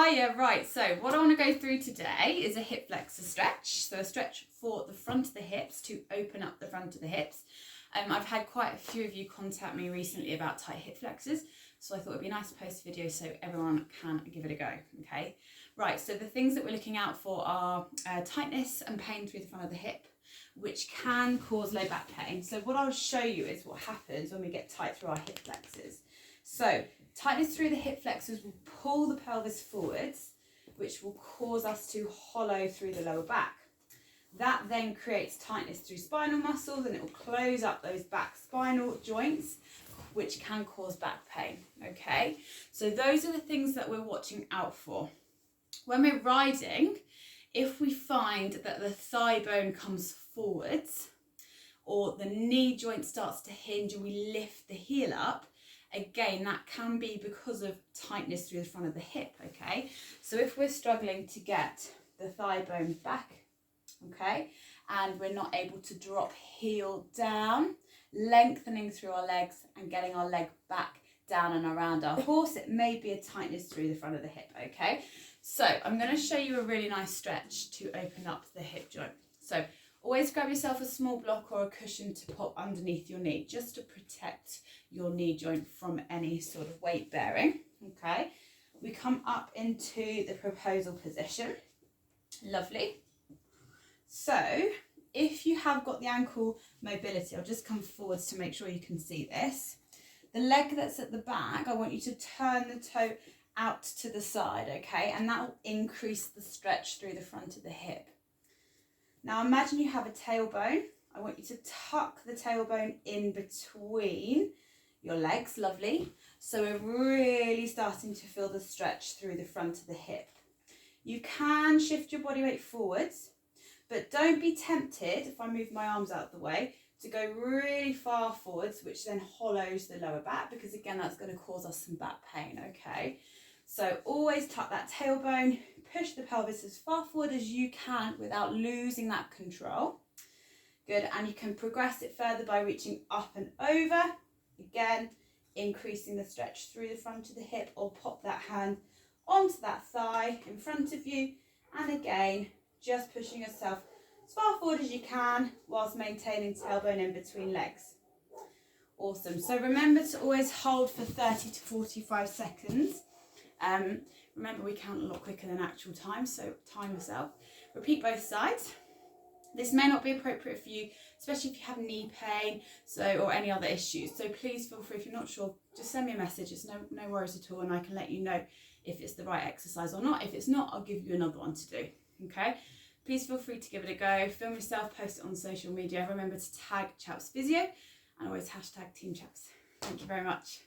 Hiya, right, so what I want to go through today is a hip flexor stretch. So a stretch for the front of the hips to open up the front of the hips. I've had quite a few of you contact me recently about tight hip flexors, so I thought it'd be nice to post a video so everyone can give it a go, okay? Right, so the things that we're looking out for are tightness and pain through the front of the hip, which can cause low back pain. So what I'll show you is what happens when we get tight through our hip flexors. So tightness through the hip flexors will pull the pelvis forwards, which will cause us to hollow through the lower back. That then creates tightness through spinal muscles and it will close up those back spinal joints, which can cause back pain, okay? So those are the things that we're watching out for. When we're riding, if we find that the thigh bone comes forwards or the knee joint starts to hinge and we lift the heel up, again, that can be because of tightness through the front of the hip, okay? So if we're struggling to get the thigh bone back, okay, and we're not able to drop heel down, lengthening through our legs and getting our leg back down and around our horse, it may be a tightness through the front of the hip, okay? So I'm going to show you a really nice stretch to open up the hip joint. So always grab yourself a small block or a cushion to pop underneath your knee, just to protect your knee joint from any sort of weight bearing, okay? We come up into the proposal position. Lovely. So if you have got the ankle mobility, I'll just come forwards to make sure you can see this. The leg that's at the back, I want you to turn the toe out to the side, okay? And that will increase the stretch through the front of the hip. Now imagine you have a tailbone. I want you to tuck the tailbone in between your legs, lovely. So we're really starting to feel the stretch through the front of the hip. You can shift your body weight forwards, but don't be tempted, if I move my arms out of the way, to go really far forwards, which then hollows the lower back, because again, that's going to cause us some back pain, okay? So always tuck that tailbone, push the pelvis as far forward as you can without losing that control. Good, and you can progress it further by reaching up and over. Again, increasing the stretch through the front of the hip, or pop that hand onto that thigh in front of you. And again, just pushing yourself as far forward as you can whilst maintaining tailbone in between legs. Awesome. So remember to always hold for 30 to 45 seconds. Remember, we count a lot quicker than actual time, so time yourself. Repeat both sides. This may not be appropriate for you, especially if you have knee pain or any other issues. So please feel free, if you're not sure, just send me a message. It's no worries at all, and I can let you know if it's the right exercise or not. If it's not, I'll give you another one to do, okay? Please feel free to give it a go. Film yourself, post it on social media. Remember to tag Chaps Physio and always hashtag Team Chaps. Thank you very much.